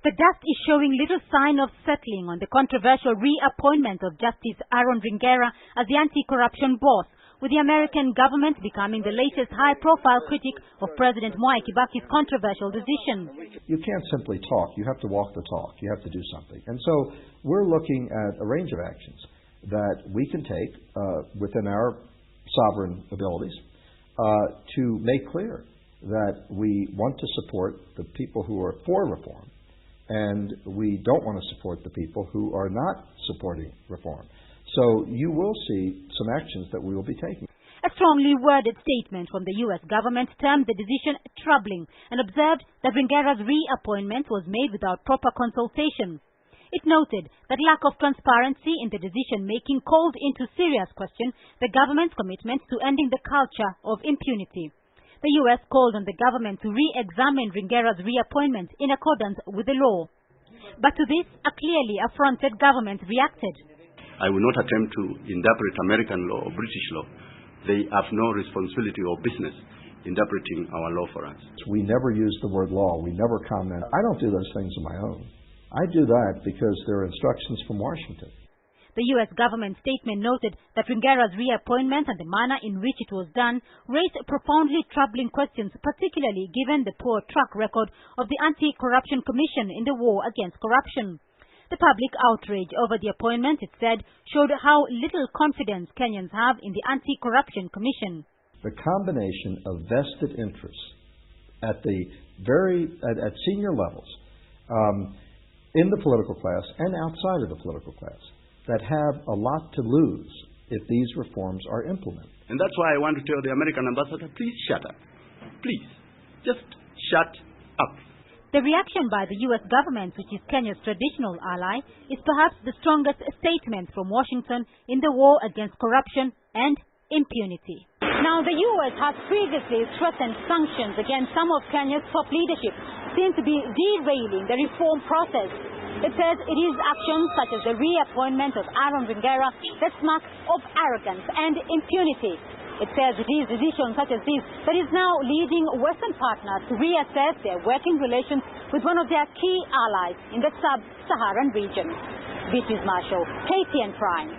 The dust is showing little sign of settling on the controversial reappointment of Justice Aaron Ringera as the anti-corruption boss, with the American government becoming the latest high-profile critic of President Mwai Kibaki's controversial decision. You can't simply talk. You have to walk the talk. You have to do something. And so we're looking at a range of actions that we can take within our sovereign abilities to make clear that we want to support the people who are for reform, and we don't want to support the people who are not supporting reform. So you will see some actions that we will be taking. A strongly worded statement from the U.S. government termed the decision troubling and observed that Ringera's reappointment was made without proper consultation. It noted that lack of transparency in the decision-making called into serious question the government's commitment to ending the culture of impunity. The U.S. called on the government to re-examine Ringera's reappointment in accordance with the law. But to this, a clearly affronted government reacted. I will not attempt to interpret American law or British law. They have no responsibility or business interpreting our law for us. We never use the word law. We never comment. I don't do those things on my own. I do that because there are instructions from Washington. The U.S. government statement noted that Ringera's reappointment and the manner in which it was done raised profoundly troubling questions, particularly given the poor track record of the Anti-Corruption Commission in the war against corruption. The public outrage over the appointment, it said, showed how little confidence Kenyans have in the Anti-Corruption Commission. The combination of vested interests at senior levels in the political class and outside of the political class that have a lot to lose if these reforms are implemented. And that's why I want to tell the American ambassador, please shut up. Please, just shut up. The reaction by the U.S. government, which is Kenya's traditional ally, is perhaps the strongest statement from Washington in the war against corruption and impunity. Now, the U.S. has previously threatened sanctions against some of Kenya's top leadership, seem to be derailing the reform process. It says it is actions such as the reappointment of Aaron Ringera that smack of arrogance and impunity. It says it is decisions such as this that is now leading Western partners to reassess their working relations with one of their key allies in the sub-Saharan region. This is Marshall, KTN Prime.